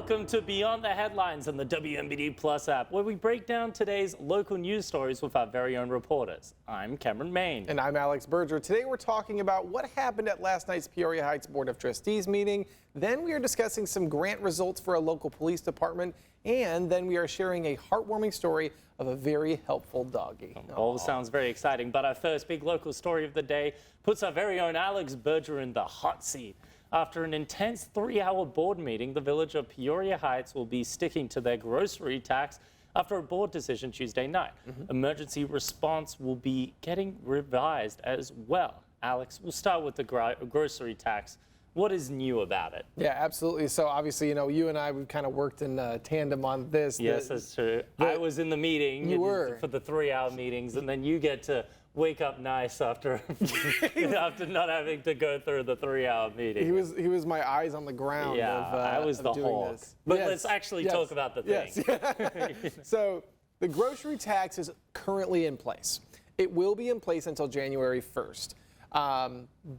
Welcome to Beyond the Headlines on the WMBD Plus app, where we break down today's local news stories with our very own reporters. I'm Cameron Main. And I'm Alex Berger. Today we're talking about what happened at last night's Peoria Heights Board of Trustees meeting. Then we are discussing some grant results for a local police department. And then we are sharing a heartwarming story of a very helpful doggy. All sounds very exciting, but our first big local story of the day puts our very own Alex Berger in the hot seat. After an intense 3-hour board meeting, the village of Peoria Heights will be sticking to their grocery tax after a board decision Tuesday night. Emergency response will be getting revised as well. Alex, we'll start with the grocery tax. What is new about it? Yeah, absolutely. So obviously, you and I, we've kind of worked in tandem on this. Yes, that's true. I was in the meeting for the 3-hour meetings, and then you get to wake up nice after after not having to go through the 3-hour meeting. He was my eyes on the ground. Yeah, I was the hawk. But let's actually talk about the thing. Yes. So the grocery tax is currently in place. It will be in place until January 1st.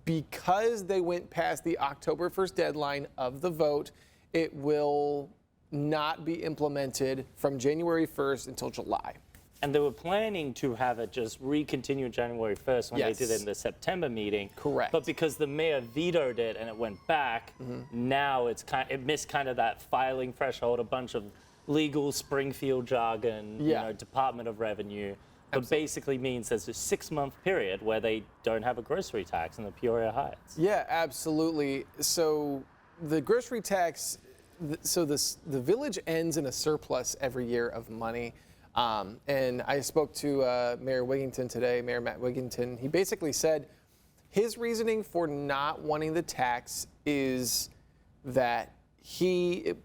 Because they went past the October 1st deadline of the vote, it will not be implemented from January 1st until July. And they were planning to have it just recontinue January 1st when they did it in the September meeting. Correct. But because the mayor vetoed it and it went back, now it missed kind of that filing threshold, a bunch of legal Springfield jargon, Department of Revenue. But basically means there's a 6-month period where they don't have a grocery tax in the Peoria Heights. Yeah, absolutely. So the grocery tax, the village ends in a surplus every year of money. And I spoke to Mayor Wigington today, Mayor Matt Wigington. He basically said his reasoning for not wanting the tax is that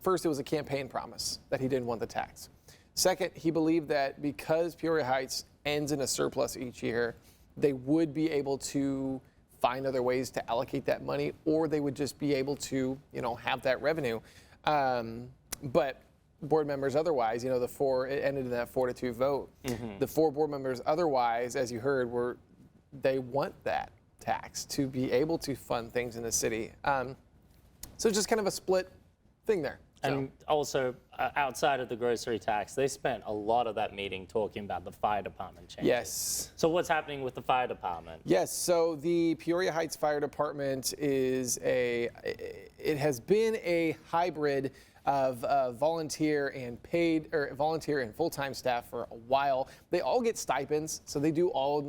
first it was a campaign promise that he didn't want the tax. Second, he believed that because Peoria Heights ends in a surplus each year, they would be able to find other ways to allocate that money, or they would just be able to, have that revenue. But board members otherwise, it ended in that 4-2 vote. The 4 board members otherwise, as you heard, they want that tax to be able to fund things in the city. So it's just kind of a split thing there. And also, outside of the grocery tax, they spent a lot of that meeting talking about the fire department changes. Yes. So what's happening with the fire department? Yes, so the Peoria Heights Fire Department it has been a hybrid of volunteer and paid, or volunteer and full-time staff for a while. They all get stipends, so they do all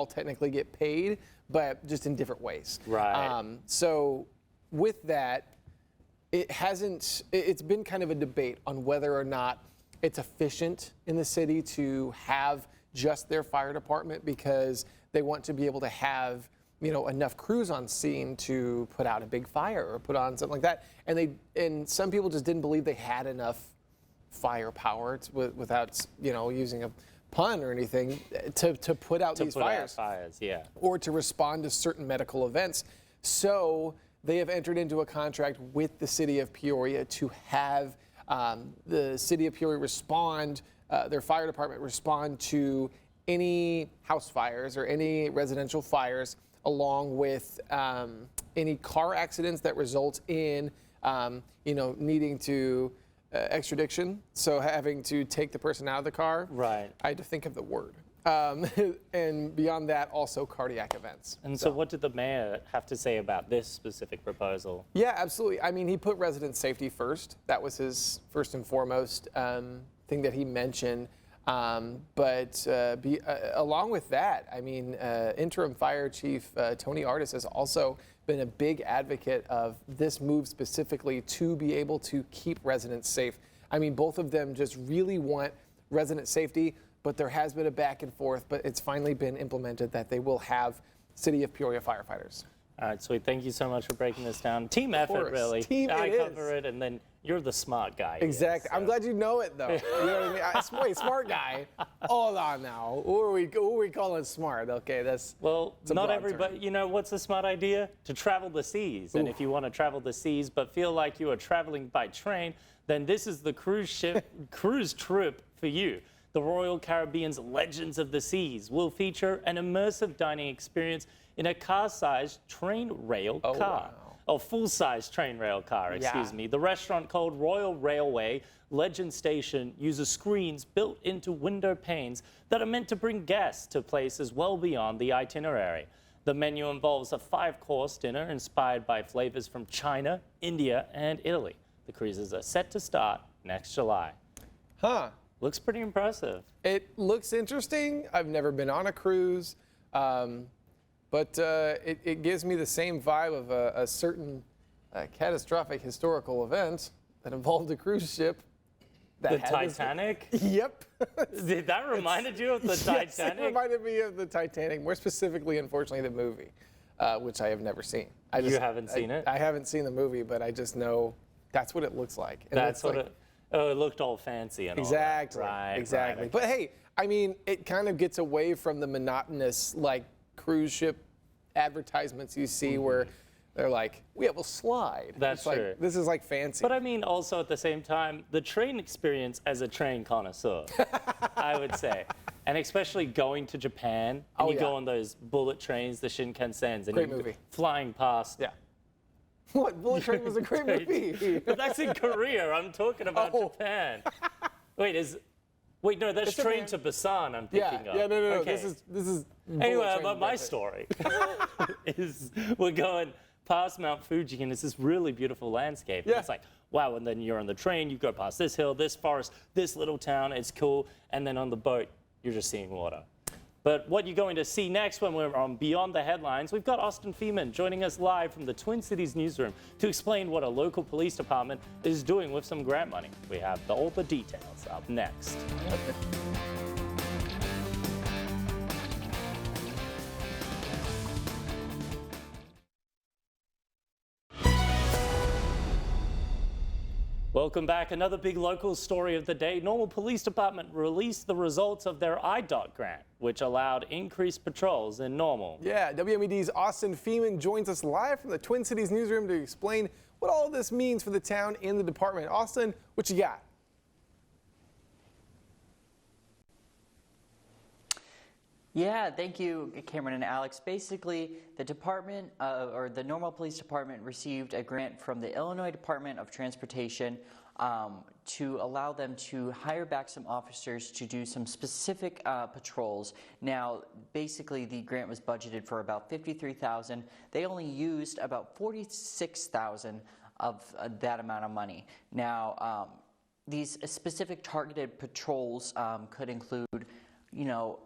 technically get paid, but just in different ways. Right. So with that, it's been kind of a debate on whether or not it's efficient in the city to have just their fire department, because they want to be able to have enough crews on scene to put out a big fire or put on something like that. And some people just didn't believe they had enough firepower without using a pun or anything to put out these fires. Or to respond to certain medical events. So they have entered into a contract with the city of Peoria to have the city of Peoria their fire department respond to any house fires or any residential fires, along with any car accidents that result in, needing to extradition. So having to take the person out of the car. Right. I had to think of the word. And beyond that, also cardiac events. And so what did the mayor have to say about this specific proposal? Yeah, absolutely. I mean, he put resident safety first. That was his first and foremost thing that he mentioned. But along with that, I mean, interim fire chief Tony Artis has also been a big advocate of this move specifically to be able to keep residents safe. I mean, both of them just really want resident safety, but there has been a back and forth, but it's finally been implemented that they will have City of Peoria firefighters. All right, sweet. Thank you so much for breaking this down. Team effort, really. I cover it, and then you're the smart guy. Exactly. Here, so. I'm glad you know it, though. You know what I mean? Smart guy. Hold on now. Who are we calling smart? Okay, not everybody. What's a smart idea? To travel the seas. And if you want to travel the seas but feel like you are traveling by train, then this is the cruise trip for you. The Royal Caribbean's Legends of the Seas will feature an immersive dining experience in a car-sized train rail car. Wow. Oh, full-size train rail car, excuse me. The restaurant called Royal Railway Legend Station uses screens built into window panes that are meant to bring guests to places well beyond the itinerary. The menu involves a 5-course dinner inspired by flavors from China, India, and Italy. The cruises are set to start next July. Huh. Looks pretty impressive. It looks interesting. I've never been on a cruise, but it gives me the same vibe of a certain catastrophic historical event that involved a cruise ship. The Titanic? Yep. That reminded you of the Titanic? Yes, it reminded me of the Titanic, more specifically, unfortunately, the movie, which I have never seen. You haven't seen it? I haven't seen the movie, but I just know that's what it looks like. And That's what it looked all fancy and exactly, all that. Right, exactly. right, But hey, I mean, it kind of gets away from the monotonous, like, cruise ship advertisements you see where they're like, we have a slide. That's it's like, true. This is like fancy. But I mean, also at the same time, the train experience as a train connoisseur, I would say. And especially going to Japan, and you go on those bullet trains, the Shinkansens, and Great you're movie. flying past. Yeah. What? Bullet Train was a great movie. But that's in Korea. I'm talking about Japan. Wait, no, that's Train to Busan I'm thinking of. Yeah, no. Okay. This is Anyway, Bullet but Train my Bucket. story is we're going past Mount Fuji, and it's this really beautiful landscape. And Yeah. it's like, wow, and then you're on the train, you go past this hill, this forest, this little town, it's cool. And then on the boat, you're just seeing water. But what you're going to see next when we're on Beyond the Headlines, we've got Austin Feeman joining us live from the Twin Cities newsroom to explain what a local police department is doing with some grant money. We have all the details up next. Welcome back. Another big local story of the day. Normal Police Department released the results of their IDOT grant, which allowed increased patrols in Normal. Yeah, WMED's Austin Feeman joins us live from the Twin Cities newsroom to explain what all this means for the town and the department. Austin, what you got? Yeah, thank you, Cameron and Alex. Basically, the department, or the Normal Police Department, received a grant from the Illinois Department of Transportation to allow them to hire back some officers to do some specific patrols. Now, basically, the grant was budgeted for about $53,000. They only used about $46,000 of that amount of money. Now, these specific targeted patrols could include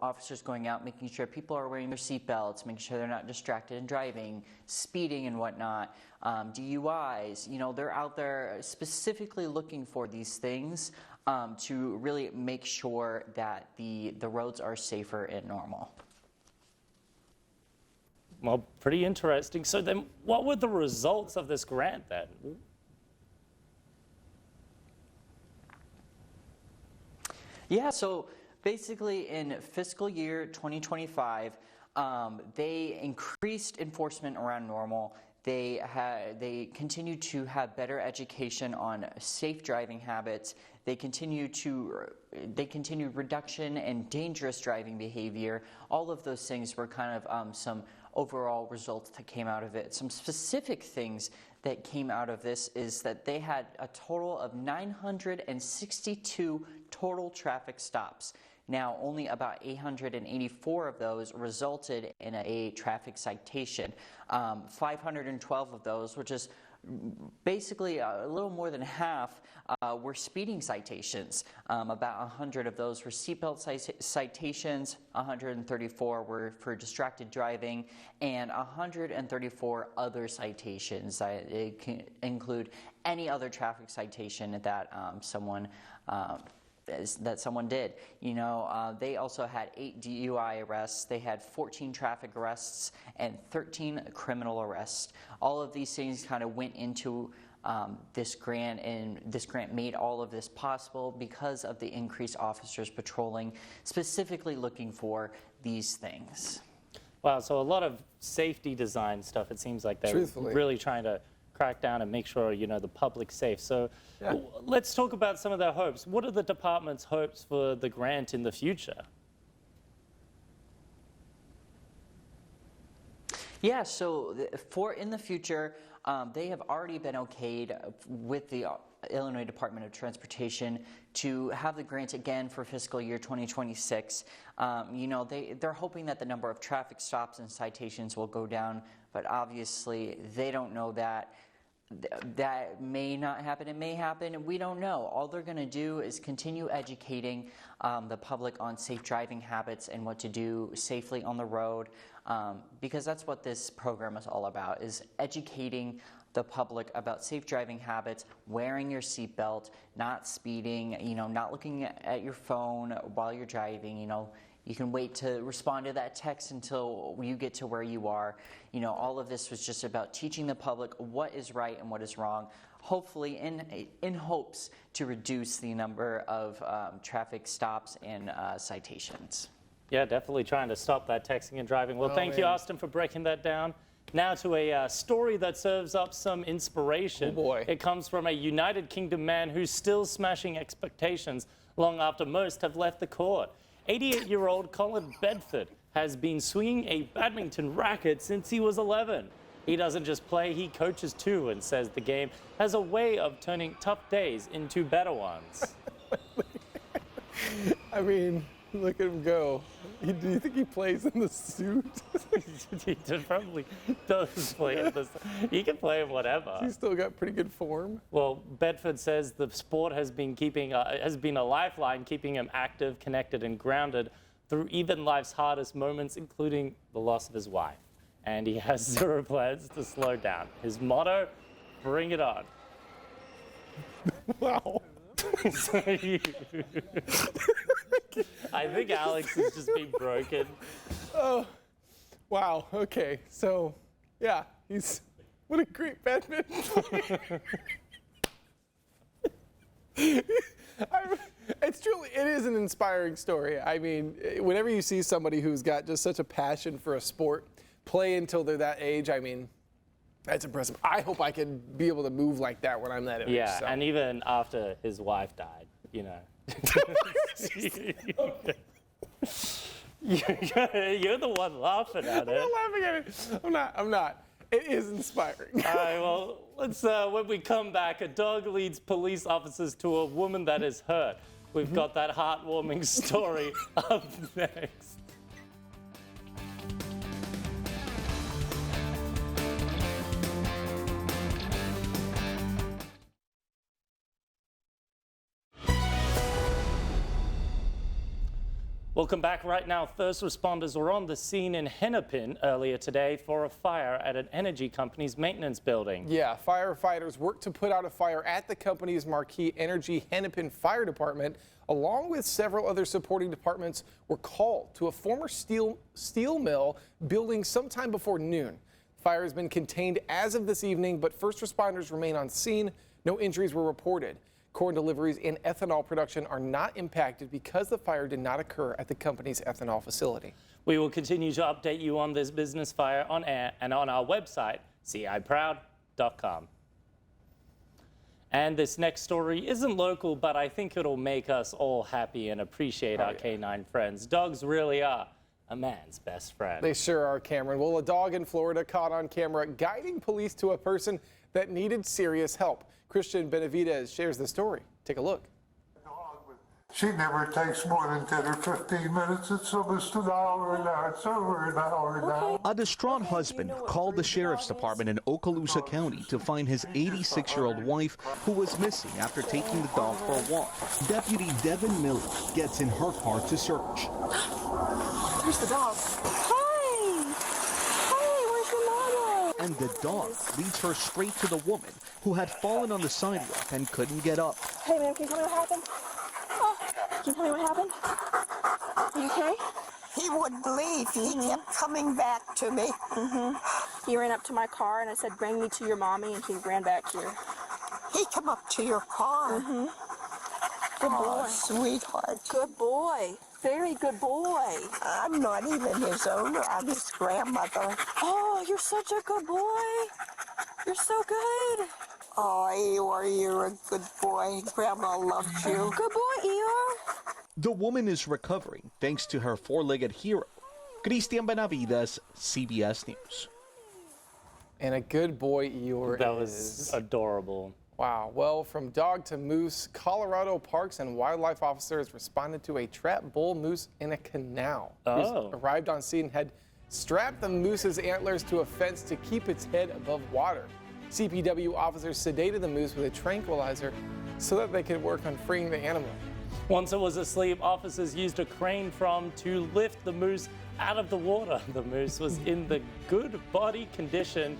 officers going out, making sure people are wearing their seatbelts, making sure they're not distracted and driving, speeding and whatnot, DUIs. They're out there specifically looking for these things to really make sure that the roads are safer and normal. Well, pretty interesting. So then what were the results of this grant then? Yeah, so basically, in fiscal year 2025, they increased enforcement around Normal. They continue to have better education on safe driving habits. They continue reduction in dangerous driving behavior. All of those things were kind of some overall results that came out of it. Some specific things that came out of this is that they had a total of 962 total traffic stops. Now, only about 884 of those resulted in a traffic citation. 512 of those, which is basically a little more than half, were speeding citations. About 100 of those were seatbelt citations, 134 were for distracted driving, and 134 other citations. It can include any other traffic citation that someone did. They also had 8 DUI arrests, they had 14 traffic arrests, and 13 criminal arrests. All of these things kind of went into this grant, and this grant made all of this possible because of the increased officers patrolling, specifically looking for these things. Wow, so a lot of safety design stuff, it seems like they're really trying to crack down and make sure, the public's safe. So let's talk about some of their hopes. What are the department's hopes for the grant in the future? Yeah, so in the future, they have already been okayed with the Illinois Department of Transportation to have the grant again for fiscal year 2026. They're hoping that the number of traffic stops and citations will go down, but obviously they don't know that. That may not happen. It may happen, and we don't know. All they're going to do is continue educating the public on safe driving habits and what to do safely on the road, because that's what this program is all about, is educating the public about safe driving habits, wearing your seatbelt, not speeding, not looking at your phone while you're driving. You can wait to respond to that text until you get to where you are. All of this was just about teaching the public what is right and what is wrong, hopefully in hopes to reduce the number of traffic stops and citations. Yeah, definitely trying to stop that texting and driving. Well, thank you, Austin, for breaking that down. Now to a story that serves up some inspiration. Oh boy. It comes from a United Kingdom man who's still smashing expectations long after most have left the court. 88-year-old Colin Bedford has been swinging a badminton racket since he was 11. He doesn't just play, he coaches too, and says the game has a way of turning tough days into better ones. I mean, look at him go. Do you think he plays in the suit? He probably does play in this. He can play in whatever. He's still got pretty good form. Well, Bedford says the sport has been a lifeline, keeping him active, connected, and grounded through even life's hardest moments, including the loss of his wife. And he has zero plans to slow down. His motto: bring it on. Wow. I think Alex has just been broken. Oh, wow. Okay. So, yeah, what a great badminton player. It is an inspiring story. I mean, whenever you see somebody who's got just such a passion for a sport, play until they're that age, I mean, that's impressive. I hope I can be able to move like that when I'm that age. Yeah, so. and even after his wife died, You're the one laughing at it. I'm not laughing at it. I'm not. It is inspiring. All right, well, let's, when we come back, a dog leads police officers to a woman that is hurt. We've got that heartwarming story up next. Welcome back. Right now, first responders were on the scene in Hennepin earlier today for a fire at an energy company's maintenance building. Yeah, firefighters worked to put out a fire at the company's marquee Energy Hennepin Fire Department, along with several other supporting departments, were called to a former steel mill building sometime before noon. The fire has been contained as of this evening, but first responders remain on scene. No injuries were reported. Corn deliveries and ethanol production are not impacted because the fire did not occur at the company's ethanol facility. We will continue to update you on this business fire on air and on our website, ciproud.com. And this next story isn't local, but I think it'll make us all happy and appreciate our canine friends. Dogs really are a man's best friend. They sure are, Cameron. Well, a dog in Florida caught on camera guiding police to a person that needed serious help. Christian Benavidez shares the story. Take a look. She never takes more than 10 or 15 minutes. It's almost an hour now. It's over an hour now. A distraught husband called the sheriff's department in Okaloosa County to find his 86-year-old wife who was missing after taking the dog for a walk. Deputy Devin Miller gets in her car to search. Where's the dog? Hi! Hey, where's your mama? And the dog leads her straight to the woman who had fallen on the sidewalk and couldn't get up. Hey, ma'am, can you tell me what happened? Oh, can you tell me what happened? Are you okay? He wouldn't leave. He kept coming back to me. He ran up to my car and I said, bring me to your mommy, and he ran back here. He come up to your car. Good boy. Oh, sweetheart. Good boy. Very good boy. I'm not even his owner. I'm his grandmother. Oh, you're such a good boy. You're so good. Oh, you're a good boy. Grandma loves you. Good boy, Eeyore. The woman is recovering thanks to her four-legged hero. Christian Benavides, CBS News. And a good boy Eeyore That is. was adorable. Wow. Well, from dog to moose, Colorado Parks and Wildlife officers responded to a trapped bull moose in a canal. Oh. Arrived on scene and had strapped the moose's antlers to a fence to keep its head above water. CPW officers sedated the moose with a tranquilizer so that they could work on freeing the animal. Once it was asleep, officers used a crane to lift the moose out of the water. The moose was in the good body condition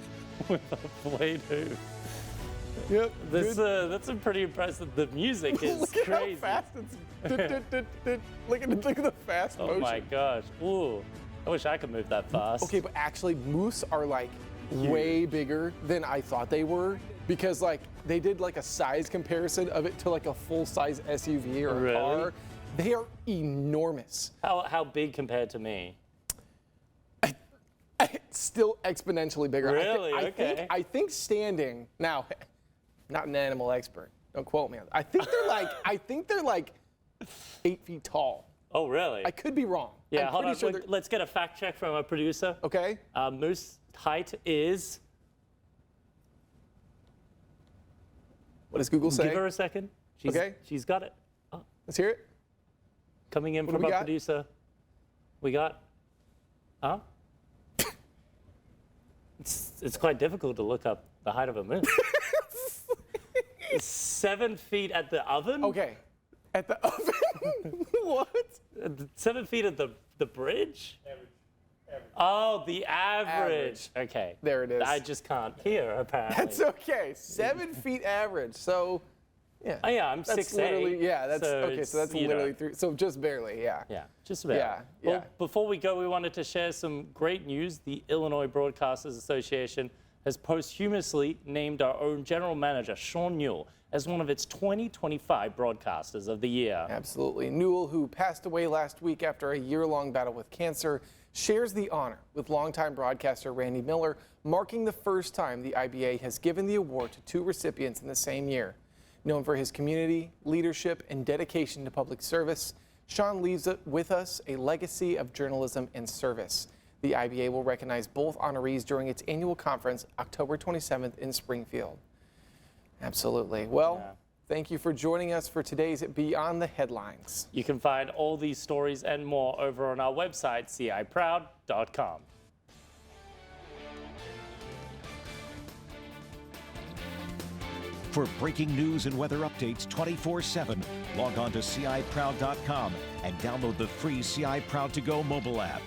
with a blade hoof. Yep. That's a pretty impressive. The music is Look at crazy. how fast it's. Look at the fast Oh motion. my gosh. Ooh. I wish I could move that fast. Okay, but actually, moose are like way bigger than I thought they were because like they did like a size comparison of it to like a full-size SUV or a Really? car. They are enormous. How big compared to me? Still exponentially bigger. Really? Okay. I think standing now. Not an animal expert. Don't quote me on that. I think they're like 8 feet tall. Oh, really? I could be wrong. Yeah, I'm hold pretty on. sure they're- Let's get a fact check from our producer. Okay. Moose height is. What does Google say? Give her a second. Okay. She's got it. Let's hear it. Coming in What from do we our got? producer. We got. Huh? It's quite difficult to look up the height of a moose. 7 feet at the oven? Okay. At the oven? What? 7 feet at the bridge? Average. Oh, the average. Okay. There it is. I just can't hear, apparently. That's okay. 7 feet average. So, yeah. Oh, yeah, I'm That's 6'8". literally, yeah, that's so okay. So that's it's, you know, literally 3. So just barely, yeah. Yeah, just about. Yeah, Well, yeah. before we go, we wanted to share some great news. The Illinois Broadcasters Association has posthumously named our own general manager, Sean Newell, as one of its 2025 Broadcasters of the Year. Absolutely. Newell, who passed away last week after a year-long battle with cancer, shares the honor with longtime broadcaster Randy Miller, marking the first time the IBA has given the award to 2 recipients in the same year. Known for his community, leadership, and dedication to public service, Sean leaves with us a legacy of journalism and service. The IBA will recognize both honorees during its annual conference, October 27th in Springfield. Absolutely. Well, thank you for joining us for today's Beyond the Headlines. You can find all these stories and more over on our website, ciproud.com. For breaking news and weather updates 24/7, log on to ciproud.com and download the free CI Proud to Go mobile app.